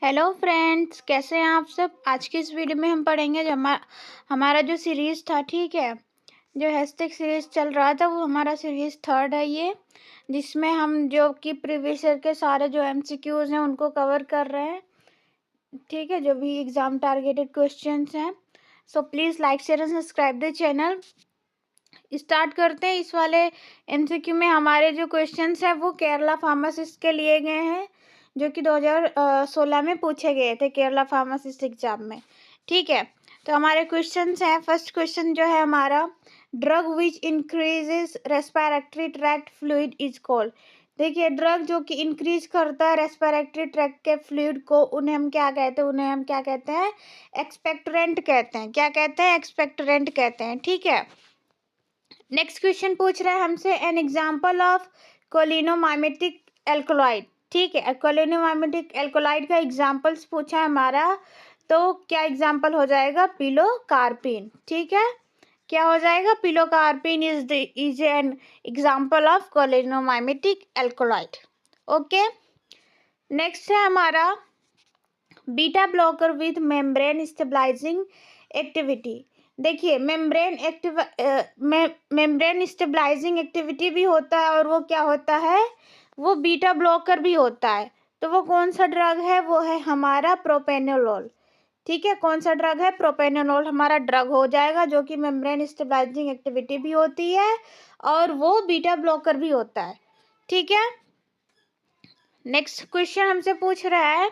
Hello friends, कैसे हैं आप सब। आज की इस वीडियो में हम पढ़ेंगे जो हमारा जो सीरीज़ था, ठीक है, जो हैशटैग सीरीज़ चल रहा था वो हमारा सीरीज़ थर्ड है ये, जिसमें हम जो कि प्रीवियस ईयर के सारे जो एमसीक्यूज़ हैं उनको कवर कर रहे हैं, ठीक है, जो भी एग्ज़ाम टारगेटेड क्वेश्चंस हैं। So please like share and subscribe the channel. Start करते हैं। इस वाले एमसीक्यू में हमारे जो क्वेश्चंस हैं वो केरला फार्मासिस्ट के लिए गए हैं, जो कि 2016 में पूछे गए थे केरला फार्मासिस्ट एग्जाम में, ठीक है। तो हमारे क्वेश्चंस हैं। फर्स्ट क्वेश्चन जो है हमारा, drug which increases respiratory tract fluid is called. देखिए, ड्रग जो कि इंक्रीज करता है रेस्पिरेटरी ट्रैक्ट के फ्लूइड को, उन्हें हम क्या कहते हैं, एक्सपेक्टोरेंट कहते हैं। क्या कहते हैं? एक्सपेक्टोरेंट कहते हैं, ठीक है। नेक्स्ट क्वेश्चन पूछ रहा है हमसे, N example of cholinomimetic alkaloid, ठीक है। कोलिनोमाइमेटिक एल्कोलॉइड का एग्जाम्पल्स पूछा है हमारा, तो क्या एग्जाम्पल हो जाएगा? पिलोकार्पिन, ठीक है। क्या हो जाएगा? Pilocarpine is an example of cholinomimetic alkaloid. Okay, next है हमारा, beta blocker with membrane stabilising activity. देखिए, मेम्ब्रेन स्टेबलाइजिंग एक्टिविटी भी होता है, और वो क्या होता है? वो बीटा ब्लॉकर भी होता है। तो वो कौन सा ड्रग है? वो है हमारा प्रोपेनोलोल, ठीक है। कौन सा ड्रग है? प्रोपेनोलोल हमारा ड्रग हो जाएगा, जो कि मेम्ब्रेन स्टेबलाइजिंग एक्टिविटी भी होती है और वो बीटा ब्लॉकर भी होता है, ठीक है। नेक्स्ट क्वेश्चन हमसे पूछ रहा है,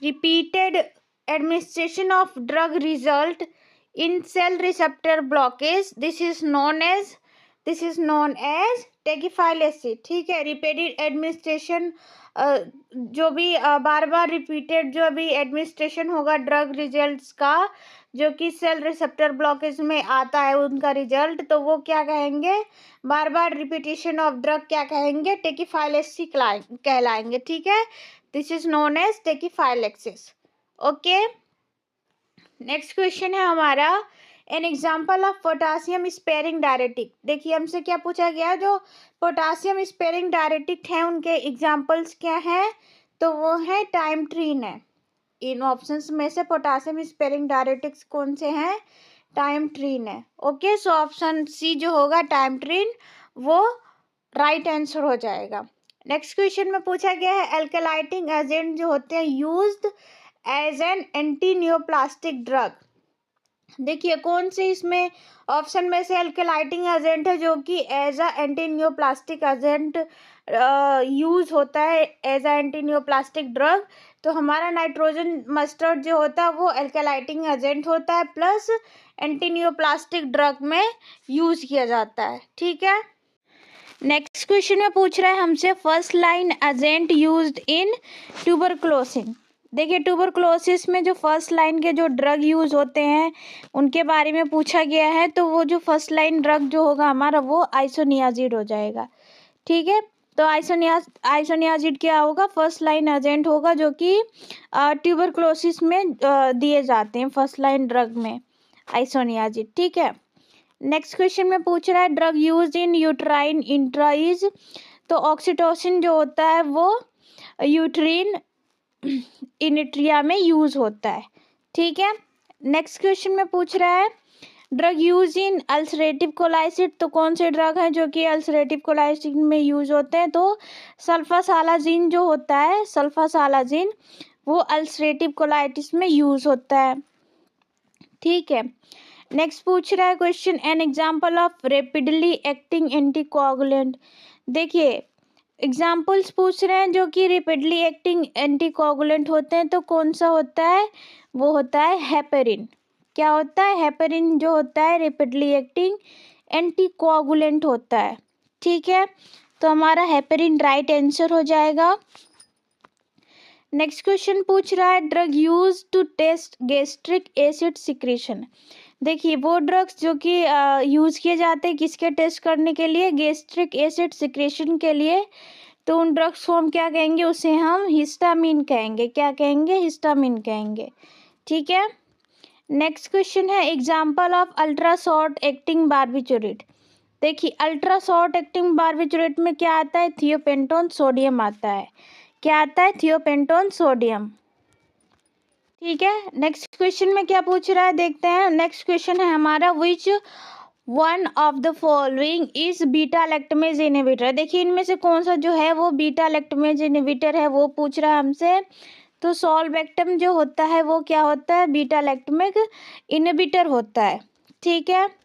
repeated administration of drug result in cell receptor blockage, this is known as tachyphylaxis, ठीक है। रिपीटेड एडमिनिस्ट्रेशन, जो भी बार बार रिपीटेड जो भी एडमिनिस्ट्रेशन होगा ड्रग रिजल्ट्स का, जो कि सेल रिसेप्टर ब्लॉकेज में आता है उनका रिजल्ट, तो वो क्या कहेंगे? बार बार रिपीटेशन ऑफ ड्रग क्या कहेंगे? टेकिफाइलेक्सी कहलाएंगे, ठीक है। This is known as tachyphylaxis. Okay, next question है हमारा, an example of potassium sparing diuretic. देखिए, हमसे क्या पूछा गया? जो पोटासियम स्पेयरिंग डायरेटिक है उनके एग्जाम्पल्स क्या हैं? तो वो है टाइमट्रीन है। इन ऑप्शंस में से पोटासियम स्पेयरिंग डायरेटिक्स कौन से हैं? टाइमट्रीन है। ओके, सो ऑप्शन सी जो होगा टाइमट्रीन, वो राइट आंसर हो जाएगा। नेक्स्ट क्वेश्चन में पूछा गया है, एल्कलाइटिंग एजेंट जो होते हैं used as an anti neoplastic drug. देखिए, कौन से इसमें ऑप्शन में से एल्कलाइटिंग एजेंट है जो कि as a anti neoplastic agent use होता है, as a anti neoplastic drug? तो हमारा नाइट्रोजन मस्टर्ड जो होता है वो एल्कलाइटिंग एजेंट होता है, प्लस एंटी नियोप्लास्टिक ड्रग में यूज किया जाता है, ठीक है। नेक्स्ट क्वेश्चन में पूछ रहा है हमसे, first line agent used in tuberculosis. देखिए, ट्यूबरक्लोसिस में जो फर्स्ट लाइन के जो ड्रग यूज होते हैं उनके बारे में पूछा गया है, तो वो जो फर्स्ट लाइन ड्रग जो होगा हमारा वो आइसोनियाजिड हो जाएगा, ठीक है। तो आइसोनियाजिड क्या होगा? फर्स्ट लाइन एजेंट होगा, जो कि ट्यूबरक्लोसिस में दिए जाते हैं फर्स्ट लाइन ड्रग में, आइसोनियाजिड, ठीक है। नेक्स्ट क्वेश्चन में पूछ रहा है, ड्रग यूज इन यूट्राइन इंट्राइज। तो ऑक्सीटोसिन जो होता है वो यूट्रीन इनिट्रिया में यूज होता है, ठीक है। नेक्स्ट क्वेश्चन में पूछ रहा है, ड्रग यूज इन अल्सरेटिव कोलाइसिस। तो कौन से ड्रग हैं जो कि अल्सरेटिव कोलाइसिस में यूज होते हैं? तो सल्फासालाजिन जो होता है, सल्फासालाजिन, वो अल्सरेटिव कोलाइटिस में यूज होता है, ठीक है। नेक्स्ट पूछ रहा है question, N example of rapidly acting anticoagulant. देखिए, एग्जाम्पल्स पूछ रहे हैं जो कि रेपिडली एक्टिंग एंटीकोगुलेंट होते हैं, तो कौन सा होता है? वो होता है हेपेरिन। क्या होता है? हेपेरिन जो होता है रेपिडली एक्टिंग एंटीकोगुलेंट होता है, ठीक है। तो हमारा हेपेरिन राइट आंसर हो जाएगा। नेक्स्ट क्वेश्चन पूछ रहा है, drug use to test gastric acid secretion. देखिए, वो ड्रग्स जो कि यूज़ किए जाते हैं किसके टेस्ट करने के लिए? गैस्ट्रिक एसिड सिक्रेशन के लिए। तो उन ड्रग्स को हम क्या कहेंगे? उसे हम हिस्टामिन कहेंगे। क्या कहेंगे? हिस्टामिन कहेंगे, ठीक है। नेक्स्ट क्वेश्चन है, example of ultra short acting barbiturate. देखिए, अल्ट्रा शॉर्ट एक्टिंग बार्बिचुरेट में क्या आता है? थियोपेंटोन सोडियम आता है। क्या आता है? Thiopentone sodium. ठीक है, नेक्स्ट क्वेश्चन में क्या पूछ रहा है देखते हैं। नेक्स्ट क्वेश्चन है हमारा, which one of the following is beta lactamase inhibitor. देखिए इनमें से कौन सा जो है वो बीटा लैक्टमेज इनहिबिटर है वो पूछ रहा है हमसे। तो सॉल्वेक्टम जो होता है वो क्या होता है, बीटा लैक्टमेज इनहिबिटर होता है। ठीक है,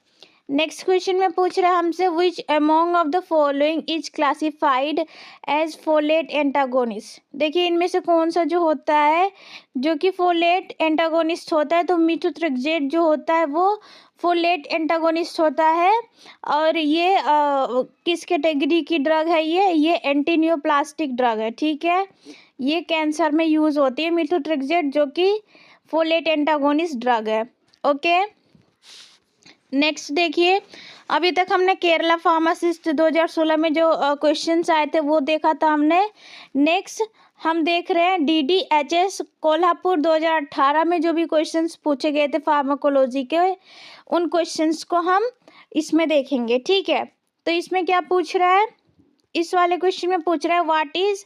नेक्स्ट क्वेश्चन में पूछ रहा है हमसे, which among of the following is classified as folate antagonist. देखिए इनमें से कौन सा जो होता है जो कि फोलेट एंटागोनिस्ट होता है। तो मीथोट्रेक्सेट जो होता है वो फोलेट एंटागोनिस्ट होता है। और ये किस कैटेगरी की ड्रग है, ये एंटीनियोप्लास्टिक ड्रग है। ठीक है, ये कैंसर में यूज़ होती है मीथोट्रेक्सेट, जो कि फोलेट एंटागोनिस्ट ड्रग है। ओके, नेक्स्ट देखिए, अभी तक हमने केरला फार्मासिस्ट 2016 में जो क्वेश्चंस आए थे वो देखा था हमने। नेक्स्ट हम देख रहे हैं DDHS कोल्हापुर 2018 में जो भी क्वेश्चंस पूछे गए थे फार्माकोलॉजी के, उन क्वेश्चंस को हम इसमें देखेंगे। ठीक है, तो इसमें क्या पूछ रहा है, इस वाले क्वेश्चन में पूछ रहा है व्हाट इज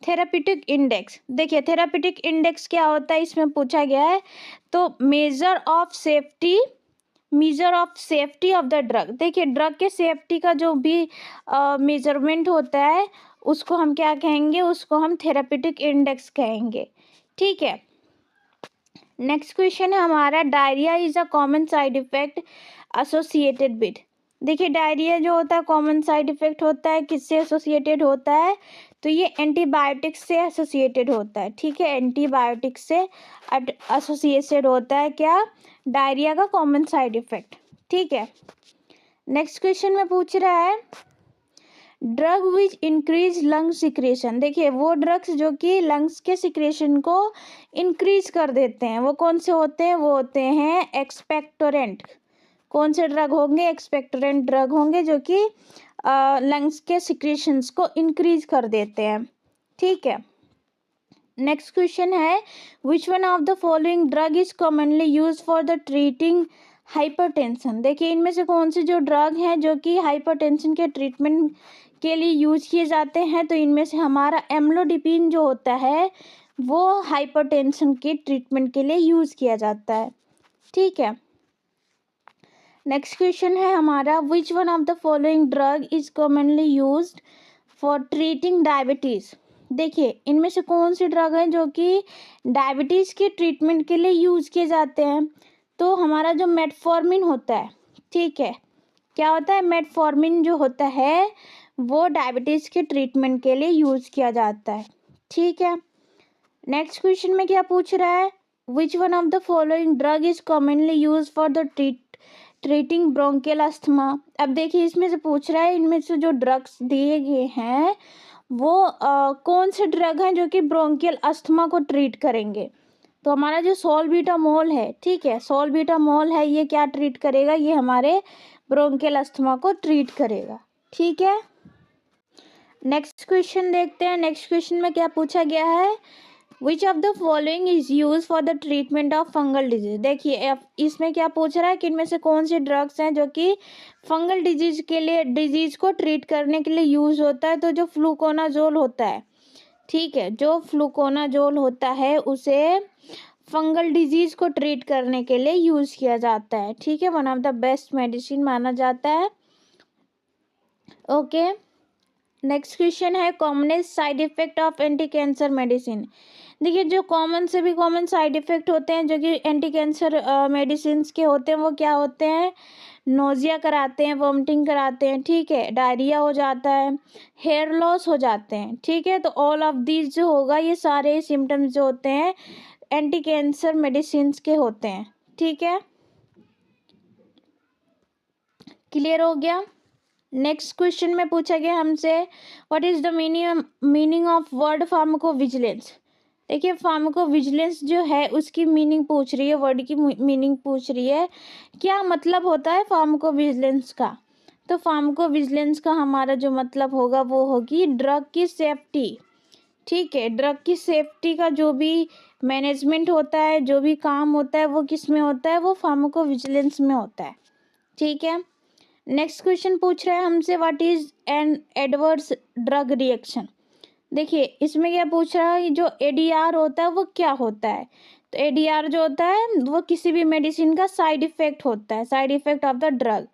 थेराप्यूटिक इंडेक्स। देखिए थेराप्यूटिक इंडेक्स क्या होता है इसमें पूछा गया है। तो measure of safety of the drug. देखिए ड्रग के सेफ्टी का जो भी मेजरमेंट होता है उसको हम क्या कहेंगे, उसको हम थेराप्यूटिक इंडेक्स कहेंगे। ठीक है, नेक्स्ट क्वेश्चन है हमारा, diarrhoea is a common side effect associated with. देखिए डायरिया जो होता है कॉमन साइड इफेक्ट होता है, किससे एसोसिएटेड होता है, तो ये एंटीबायोटिक्स से एसोसिएटेड होता है। ठीक है, एंटीबायोटिक्स से एसोसिएटेड होता है क्या, डायरिया का कॉमन साइड इफेक्ट। ठीक है, नेक्स्ट क्वेश्चन में पूछ रहा है, drug which increase lung secretion. देखिए वो ड्रग्स जो कि लंग्स के सिक्रेशन को इंक्रीज कर देते हैं वो कौन से होते हैं, वो होते हैं एक्सपेक्टोरेंट। कौन से ड्रग होंगे, एक्सपेक्टोरेंट ड्रग होंगे जो कि लंग्स के सिक्रेशंस को इंक्रीज कर देते हैं। ठीक है, नेक्स्ट क्वेश्चन है, which one of the following drug is commonly use for the treating hypertension. देखिए इनमें से कौन से जो ड्रग हैं जो कि हाइपरटेंशन के ट्रीटमेंट के लिए यूज किए जाते हैं। तो इनमें से हमारा एम्लोडिपिन जो होता है वो हाइपरटेंशन के ट्रीटमेंट के लिए यूज किया जाता है। ठीक है, नेक्स्ट क्वेश्चन है हमारा, which one of the following drug is commonly used for treating diabetes. देखिए इनमें से कौन सी ड्रग है जो कि डायबिटीज के ट्रीटमेंट के लिए यूज किए जाते हैं। तो हमारा जो मेटफॉर्मिन होता है, ठीक है, क्या होता है, मेटफॉर्मिन जो होता है वो डायबिटीज के ट्रीटमेंट के लिए यूज किया जाता है। ठीक है, नेक्स्ट क्वेश्चन में क्या पूछ रहा है, which one of the following drug is commonly use for the treating bronchial asthma. अब देखिए इसमें से पूछ रहा है, इनमें से जो ड्रग्स दिए गए हैं वो कौन से ड्रग हैं जो कि ब्रोंकियल अस्थमा को ट्रीट करेंगे। तो हमारा जो सॉल्बिटामोल है, ठीक है, सॉल्बिटामोल है, ये क्या ट्रीट करेगा, ये हमारे ब्रोंकियल अस्थमा को ट्रीट करेगा। ठीक है, नेक्स्ट क्वेश्चन देखते हैं। नेक्स्ट क्वेश्चन में क्या पूछा गया है, which of the following is use for the treatment of fungal disease. देखिए इसमें क्या पूछ रहा है कि इनमें से कौन से ड्रग्स हैं जो कि फंगल डिजीज के लिए, डिजीज को ट्रीट करने के लिए यूज होता है। तो जो फ्लूकोनाजोल होता है, ठीक है, जो फ्लूकोनाजोल होता है उसे फंगल डिजीज को ट्रीट करने के लिए यूज किया जाता है। ठीक है, one of the best medicine माना जाता है। ओके, नेक्स्ट क्वेश्चन है, commonest side effect of anti cancer medicine. देखिए जो कॉमन से भी कॉमन साइड इफेक्ट होते हैं जो कि एंटी कैंसर मेडिसिन के होते हैं वो क्या होते हैं, नोजिया कराते हैं, वॉमिटिंग कराते हैं, ठीक है, डायरिया हो जाता है, हेयर लॉस हो जाते हैं। ठीक है, तो ऑल ऑफ दीज जो होगा ये सारे सिम्टम्स जो होते हैं एंटी कैंसर मेडिसिन के होते हैं। ठीक है, क्लियर हो गया। नेक्स्ट क्वेश्चन में पूछा गया हमसे, what is the meaning of word pharmacovigilance. देखिए फार्माकोविजिलेंस जो है उसकी मीनिंग पूछ रही है, वर्ड की मीनिंग पूछ रही है, क्या मतलब होता है फार्माकोविजिलेंस का। तो फार्माकोविजिलेंस का हमारा जो मतलब होगा वो होगी ड्रग की सेफ्टी। ठीक है, ड्रग की सेफ्टी का जो भी मैनेजमेंट होता है, जो भी काम होता है वो किस में होता है, वो फार्माकोविजिलेंस में होता है। ठीक है, नेक्स्ट क्वेश्चन पूछ रहा है हमसे, what is an adverse drug reaction. देखिए इसमें क्या पूछ रहा है, जो एडीआर होता है वो क्या होता है। तो एडीआर जो होता है वो किसी भी मेडिसिन का साइड इफेक्ट होता है, side effect of the drug.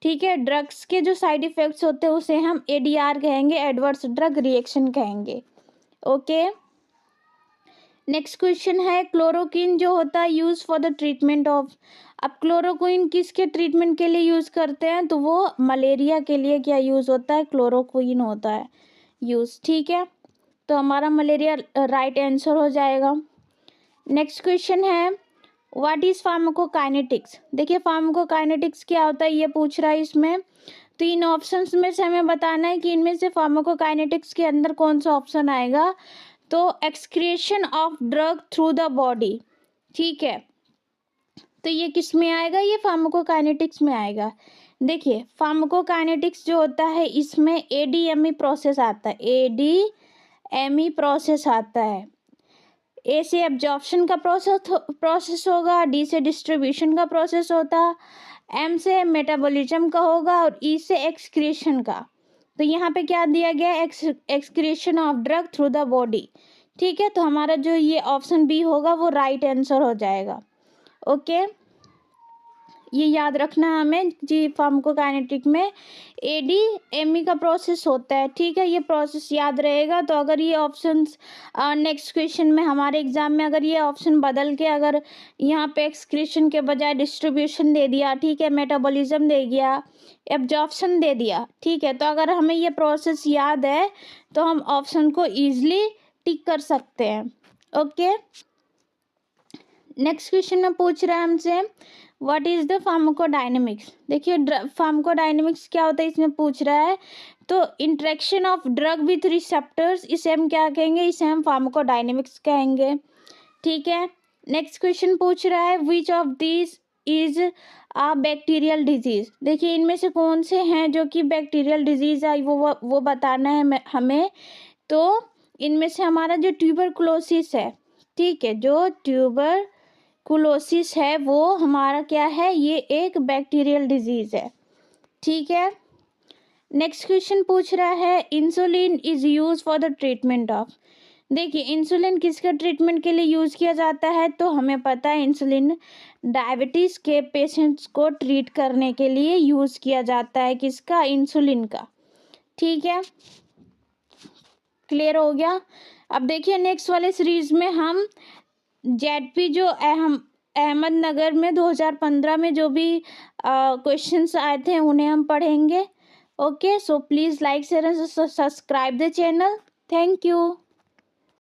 ठीक है, ड्रग्स के जो साइड इफेक्ट्स होते हैं उसे हम एडीआर कहेंगे, एडवर्स ड्रग रिएक्शन कहेंगे। ओके, नेक्स्ट क्वेश्चन है क्लोरोक्विन जो होता है use for the treatment of. अब क्लोरोक्विन किसके ट्रीटमेंट के लिए यूज करते हैं, तो वो मलेरिया के लिए क्या यूज होता है, क्लोरोक्विन होता है यूज। ठीक है, तो हमारा मलेरिया राइट आंसर हो जाएगा। नेक्स्ट क्वेश्चन है व्हाट इज फार्माकोकाइनेटिक्स। देखिए फार्माकोकाइनेटिक्स क्या होता है ये पूछ रहा है इसमें। तो इन ऑप्शंस में से हमें बताना है कि इनमें से फार्माकोकाइनेटिक्स के अंदर कौन सा ऑप्शन आएगा। तो excretion of drug through the body. ठीक है, तो ये किस में आएगा, ये फार्माकोकाइनेटिक्स में आएगा। देखिए फार्माकोकाइनेटिक्स जो होता है इसमें एडीएमई प्रोसेस आता है, एडीएमई प्रोसेस आता है। ए से एब्जॉर्प्शन का प्रोसेस होगा, डी से डिस्ट्रीब्यूशन का प्रोसेस होता, एम से मेटाबॉलिज्म का होगा और ई से एक्सक्रीशन का। तो यहाँ पे क्या दिया गया है, excretion of drug through the body. ठीक है, तो हमारा जो ये ऑप्शन बी होगा वो राइट आंसर हो जाएगा। ओके, ये याद रखना हमें जी, फार्माकोकाइनेटिक में एडीएमई का प्रोसेस होता है। ठीक है, ये प्रोसेस याद रहेगा। तो अगर ये ऑप्शंस नेक्स्ट क्वेश्चन में हमारे एग्जाम में अगर ये ऑप्शन बदल के अगर यहाँ पे एक्सक्रीशन के बजाय डिस्ट्रीब्यूशन दे दिया, ठीक है, मेटाबॉलिज्म दे दिया, एब्जॉर्प्शन दे दिया, ठीक है, तो अगर हमें ये प्रोसेस याद है तो हम ऑप्शन को ईजिली टिक कर सकते हैं। ओके, नेक्स्ट क्वेश्चन में पूछ रहा है हमसे व्हाट इज द फार्माकोडायनेमिक्स। देखिए फार्माकोडायनेमिक्स क्या होता है इसमें पूछ रहा है। तो interaction of drug with receptors, इसे हम क्या कहेंगे, इसे हम फार्माकोडायनेमिक्स कहेंगे। ठीक है, नेक्स्ट क्वेश्चन पूछ रहा है which of this is a bacterial disease. देखिए इनमें से कौन से हैं जो कि बैक्टीरियल डिजीज है वो बताना है हमें। तो इनमें से हमारा जो ट्यूबरकुलोसिस है, ठीक है, जो ट्यूबरकुलोसिस है वो हमारा क्या है, ये एक बैक्टीरियल डिजीज है। ठीक है, नेक्स्ट क्वेश्चन पूछ रहा है insulin is use for the treatment of. देखिए इंसुलिन किसका ट्रीटमेंट के लिए यूज किया जाता है, तो हमें पता है इंसुलिन डायबिटीज के पेशेंट्स को ट्रीट करने के लिए यूज किया जाता है, किसका, इंसुलिन का। ठीक है, क्लियर हो गया। अब देखिए नेक्स्ट वाले सीरीज में हम जेडपी जो अहमदनगर में 2015 में जो भी क्वेश्चंस आए थे उन्हें हम पढ़ेंगे। Okay, so please like share and subscribe the channel. Thank you.